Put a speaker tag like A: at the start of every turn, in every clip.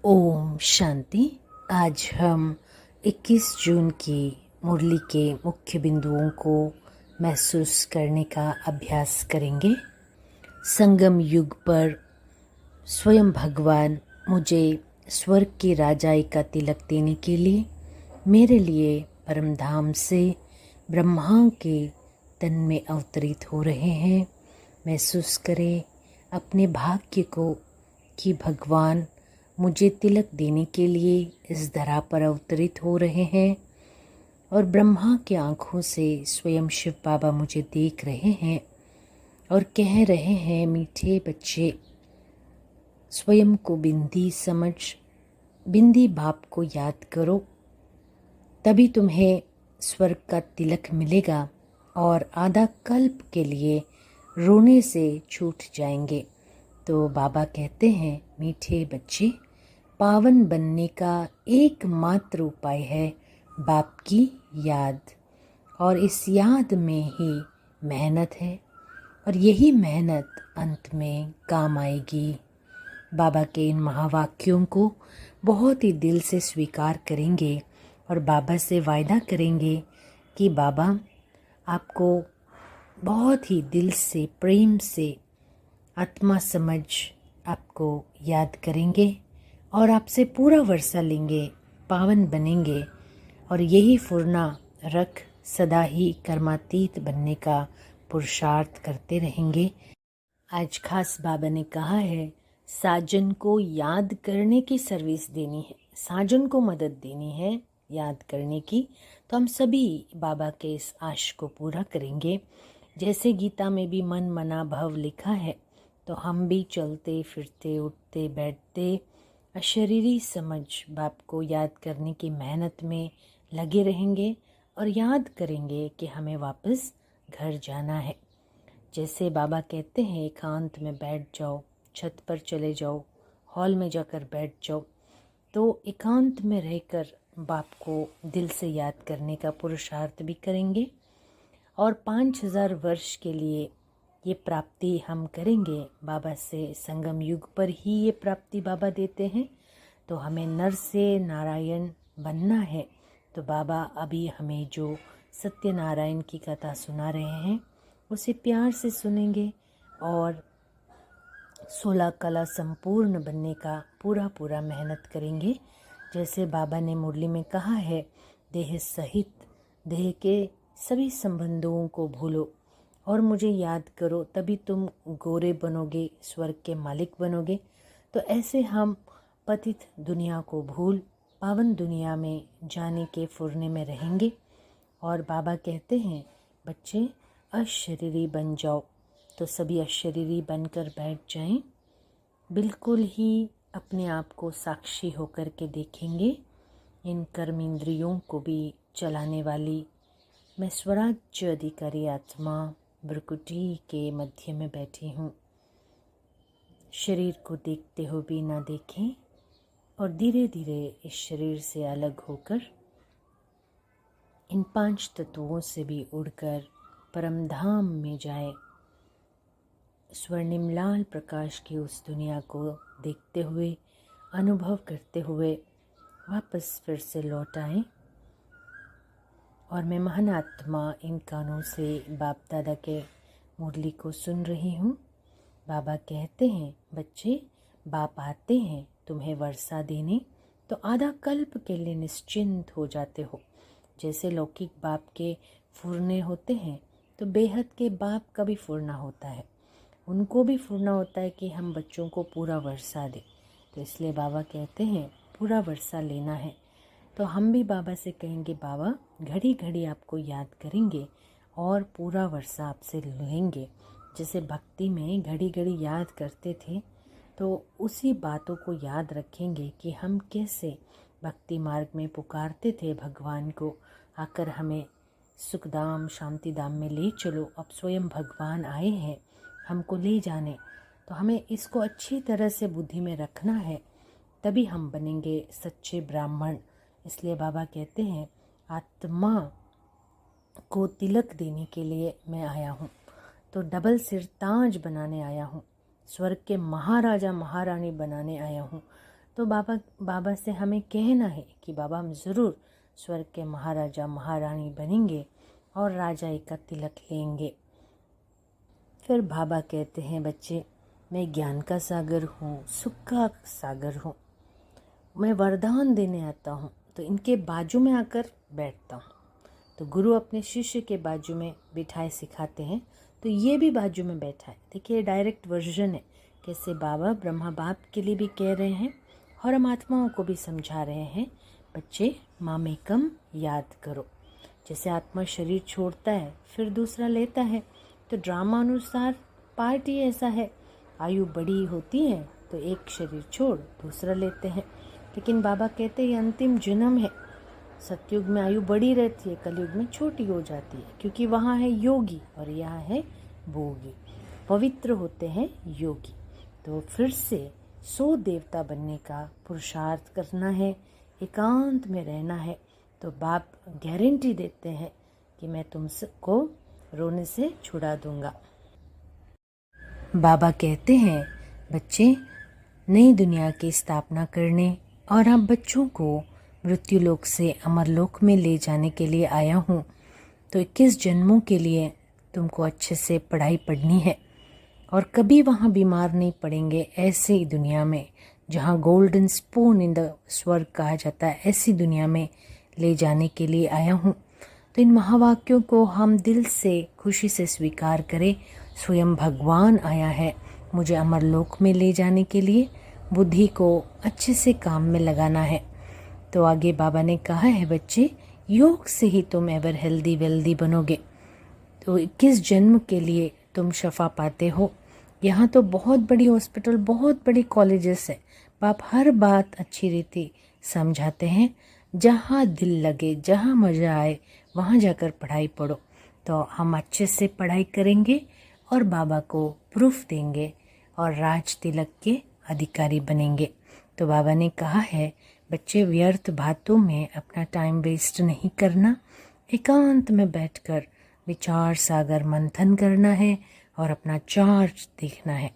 A: ओम शांति। आज हम 21 जून की मुरली के मुख्य बिंदुओं को महसूस करने का अभ्यास करेंगे। संगम युग पर स्वयं भगवान मुझे स्वर्ग की राजाई का तिलक देने के लिए मेरे लिए परमधाम से ब्रह्मा के तन में अवतरित हो रहे हैं। महसूस करें अपने भाग्य को कि भगवान मुझे तिलक देने के लिए इस धरा पर अवतरित हो रहे हैं और ब्रह्मा की आँखों से स्वयं शिव बाबा मुझे देख रहे हैं और कह रहे हैं, मीठे बच्चे, स्वयं को बिंदी समझ, बिंदी बाप को याद करो, तभी तुम्हें स्वर्ग का तिलक मिलेगा और आधा कल्प के लिए रोने से छूट जाएंगे। तो बाबा कहते हैं, मीठे बच्चे, पावन बनने का एकमात्र उपाय है बाप की याद, और इस याद में ही मेहनत है और यही मेहनत अंत में काम आएगी। बाबा के इन महावाक्यों को बहुत ही दिल से स्वीकार करेंगे और बाबा से वायदा करेंगे कि बाबा आपको बहुत ही दिल से, प्रेम से, आत्मा समझ आपको याद करेंगे और आपसे पूरा वर्षा लेंगे, पावन बनेंगे और यही फुरना रख सदा ही कर्मातीत बनने का पुरुषार्थ करते रहेंगे। आज खास बाबा ने कहा है, साजन को याद करने की सर्विस देनी है, साजन को मदद देनी है याद करने की। तो हम सभी बाबा के इस आश को पूरा करेंगे। जैसे गीता में भी मन मना भव लिखा है, तो हम भी चलते फिरते उठते बैठते अशरीरी समझ बाप को याद करने की मेहनत में लगे रहेंगे और याद करेंगे कि हमें वापस घर जाना है। जैसे बाबा कहते हैं, एकांत में बैठ जाओ, छत पर चले जाओ, हॉल में जाकर बैठ जाओ। तो एकांत में रहकर बाप को दिल से याद करने का पुरुषार्थ भी करेंगे और 5000 वर्ष के लिए ये प्राप्ति हम करेंगे बाबा से। संगम युग पर ही ये प्राप्ति बाबा देते हैं। तो हमें नर से नारायण बनना है। तो बाबा अभी हमें जो सत्यनारायण की कथा सुना रहे हैं उसे प्यार से सुनेंगे और 16 कला संपूर्ण बनने का पूरा मेहनत करेंगे। जैसे बाबा ने मुरली में कहा है, देह सहित देह के सभी संबंधों को भूलो और मुझे याद करो, तभी तुम गोरे बनोगे, स्वर्ग के मालिक बनोगे। तो ऐसे हम पतित दुनिया को भूल पावन दुनिया में जाने के फुरने में रहेंगे। और बाबा कहते हैं, बच्चे अशरीरी बन जाओ। तो सभी अशरीरी बनकर बैठ जाएं, बिल्कुल ही अपने आप को साक्षी होकर के देखेंगे। इन कर्म इंद्रियों को भी चलाने वाली मैं स्वराज्य अधिकारी आत्मा भ्रुकुटी के मध्य में बैठी हूँ। शरीर को देखते हुए भी ना देखें और धीरे धीरे इस शरीर से अलग होकर इन 5 तत्वों से भी उड़कर परमधाम में जाए। स्वर्णिम लाल प्रकाश की उस दुनिया को देखते हुए, अनुभव करते हुए वापस फिर से लौट आए। और मैं महान आत्मा इन कानों से बाप दादा के मुरली को सुन रही हूँ। बाबा कहते हैं, बच्चे, बाप आते हैं तुम्हें वर्षा देने, तो आधा कल्प के लिए निश्चिंत हो जाते हो। जैसे लौकिक बाप के फुरने होते हैं, तो बेहद के बाप का भी फुरना होता है। उनको भी फुरना होता है कि हम बच्चों को पूरा वर्षा दें। तो इसलिए बाबा कहते हैं, पूरा वर्षा लेना है। तो हम भी बाबा से कहेंगे, बाबा घड़ी घड़ी आपको याद करेंगे और पूरा वर्षा आपसे लेंगे। जैसे भक्ति में घड़ी घड़ी याद करते थे, तो उसी बातों को याद रखेंगे कि हम कैसे भक्ति मार्ग में पुकारते थे भगवान को, आकर हमें सुखधाम शांतिधाम में ले चलो। अब स्वयं भगवान आए हैं हमको ले जाने। तो हमें इसको अच्छी तरह से बुद्धि में रखना है, तभी हम बनेंगे सच्चे ब्राह्मण। इसलिए बाबा कहते हैं, आत्मा को तिलक देने के लिए मैं आया हूँ, तो डबल सिर ताज बनाने आया हूँ, स्वर्ग के महाराजा महारानी बनाने आया हूँ। तो बाबा से हमें कहना है कि बाबा हम ज़रूर स्वर्ग के महाराजा महारानी बनेंगे और राजा का तिलक लेंगे। फिर बाबा कहते हैं बच्चे, मैं ज्ञान का सागर हूँ, सुख का सागर हूँ, मैं वरदान देने आता हूँ, तो इनके बाजू में आकर बैठता हूँ। तो गुरु अपने शिष्य के बाजू में बिठाए सिखाते हैं, तो ये भी बाजू में बैठा है। देखिए डायरेक्ट वर्जन है कैसे बाबा ब्रह्मा बाप के लिए भी कह रहे हैं और हम आत्माओं को भी समझा रहे हैं, बच्चे मामेकम याद करो। जैसे आत्मा शरीर छोड़ता है फिर दूसरा लेता है, तो ड्रामा अनुसार पार्ट ही ऐसा है, आयु बड़ी होती है तो एक शरीर छोड़ दूसरा लेते हैं। लेकिन बाबा कहते हैं ये अंतिम जन्म है, सतयुग में आयु बड़ी रहती है, कलयुग में छोटी हो जाती है, क्योंकि वहाँ है योगी और यहाँ है भोगी। पवित्र होते हैं योगी। तो फिर से 100 देवता बनने का पुरुषार्थ करना है, एकांत में रहना है। तो बाप गारंटी देते हैं कि मैं तुमको रोने से छुड़ा दूंगा। बाबा कहते हैं बच्चे नई दुनिया की स्थापना करने और आप बच्चों को मृत्युलोक से अमरलोक में ले जाने के लिए आया हूँ। तो 21 जन्मों के लिए तुमको अच्छे से पढ़ाई पढ़नी है और कभी वहाँ बीमार नहीं पड़ेंगे। ऐसे ही दुनिया में जहाँ गोल्डन स्पून इन द स्वर्ग कहा जाता है, ऐसी दुनिया में ले जाने के लिए आया हूँ। तो इन महावाक्यों को हम दिल से खुशी से स्वीकार करें। स्वयं भगवान आया है मुझे अमरलोक में ले जाने के लिए, बुद्धि को अच्छे से काम में लगाना है। तो आगे बाबा ने कहा है बच्चे योग से ही तुम एवर हेल्दी वेल्दी बनोगे। तो 21 जन्म के लिए तुम शफा पाते हो। यहाँ तो बहुत बड़ी हॉस्पिटल, बहुत बड़ी कॉलेजेस है, बाप हर बात अच्छी रीति समझाते हैं। जहाँ दिल लगे, जहाँ मज़ा आए वहाँ जाकर पढ़ाई पढ़ो। तो हम अच्छे से पढ़ाई करेंगे और बाबा को प्रूफ देंगे और राज तिलक के अधिकारी बनेंगे। तो बाबा ने कहा है बच्चे व्यर्थ बातों में अपना टाइम वेस्ट नहीं करना, एकांत में बैठकर विचार सागर मंथन करना है और अपना चार्ज देखना है।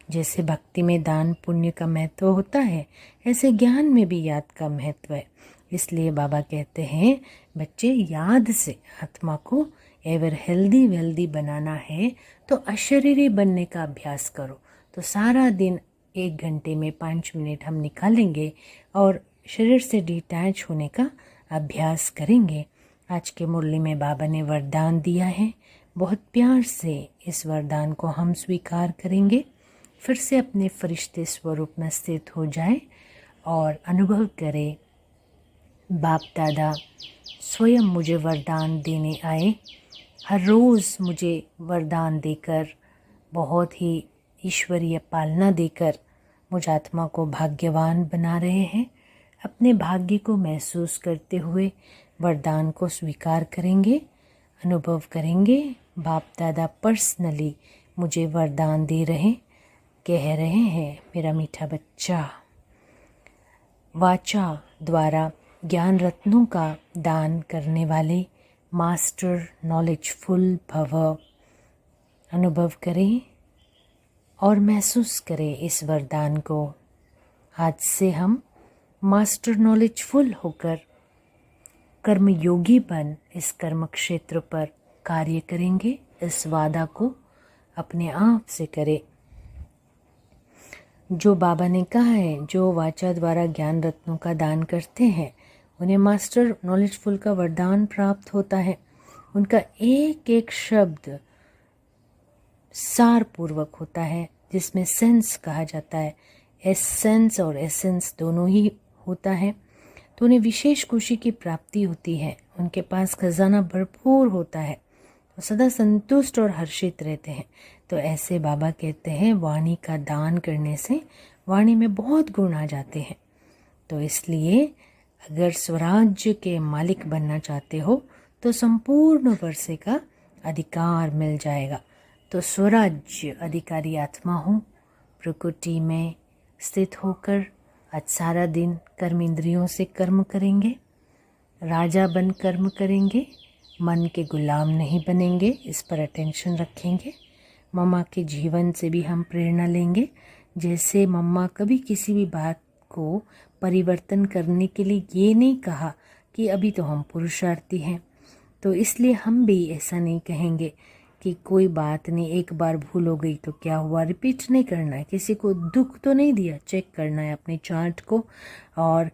A: जैसे भक्ति में दान पुण्य का महत्व होता है, ऐसे ज्ञान में भी याद का महत्व है। इसलिए बाबा कहते हैं बच्चे याद से आत्मा को एवर हेल्दी वेल्दी बनाना है, तो अशरीरी बनने का अभ्यास करो। तो सारा दिन 1 घंटे में 5 मिनट हम निकालेंगे और शरीर से डिटैच होने का अभ्यास करेंगे। आज के मुरली में बाबा ने वरदान दिया है, बहुत प्यार से इस वरदान को हम स्वीकार करेंगे। फिर से अपने फरिश्ते स्वरूप में स्थित हो जाए और अनुभव करें बाप दादा स्वयं मुझे वरदान देने आए, हर रोज़ मुझे वरदान देकर, बहुत ही ईश्वरीय पालना देकर मुझ आत्मा को भाग्यवान बना रहे हैं। अपने भाग्य को महसूस करते हुए वरदान को स्वीकार करेंगे, अनुभव करेंगे बाप दादा पर्सनली मुझे वरदान दे रहे, कह रहे हैं मेरा मीठा बच्चा वाचा द्वारा ज्ञान रत्नों का दान करने वाले मास्टर नॉलेजफुल भव। अनुभव करें और महसूस करें इस वरदान को। आज से हम मास्टर नॉलेजफुल होकर कर्मयोगी बन इस कर्म क्षेत्र पर कार्य करेंगे। इस वादा को अपने आप से करें। जो बाबा ने कहा है, जो वाचा द्वारा ज्ञान रत्नों का दान करते हैं उन्हें मास्टर नॉलेजफुल का वरदान प्राप्त होता है। उनका एक एक शब्द सार पूर्वक होता है, जिसमें सेंस कहा जाता है। एसेंस और एसेंस दोनों ही होता है। तो उन्हें विशेष खुशी की प्राप्ति होती है। उनके पास खजाना भरपूर होता है, तो सदा संतुष्ट और हर्षित रहते हैं। तो ऐसे बाबा कहते हैं वाणी का दान करने से वाणी में बहुत गुण आ जाते हैं। तो इसलिए अगर स्वराज्य के मालिक बनना चाहते हो तो संपूर्ण वर्षे का अधिकार मिल जाएगा। तो स्वराज्य अधिकारी आत्मा हो, प्रकृति में स्थित होकर आज सारा दिन कर्म इंद्रियों से कर्म करेंगे, राजा बन कर्म करेंगे, मन के गुलाम नहीं बनेंगे। इस पर अटेंशन रखेंगे। मम्मा के जीवन से भी हम प्रेरणा लेंगे। जैसे मम्मा कभी किसी भी बात को परिवर्तन करने के लिए ये नहीं कहा कि अभी तो हम पुरुषार्थी हैं, तो इसलिए हम भी ऐसा नहीं कहेंगे कि कोई बात नहीं, एक बार भूल हो गई तो क्या हुआ, रिपीट नहीं करना है। किसी को दुख तो नहीं दिया, चेक करना है अपने चार्ट को। और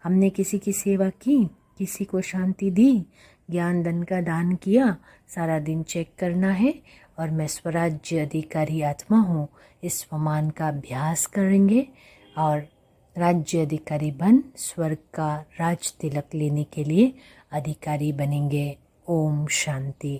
A: हमने किसी की सेवा की, किसी को शांति दी, ज्ञान धन का दान किया, सारा दिन चेक करना है। और मैं स्वराज्य अधिकारी आत्मा हूँ, इस स्वमान का अभ्यास करेंगे और राज्य अधिकारी बन स्वर्ग का राज तिलक लेने के लिए अधिकारी बनेंगे। ओम शांति।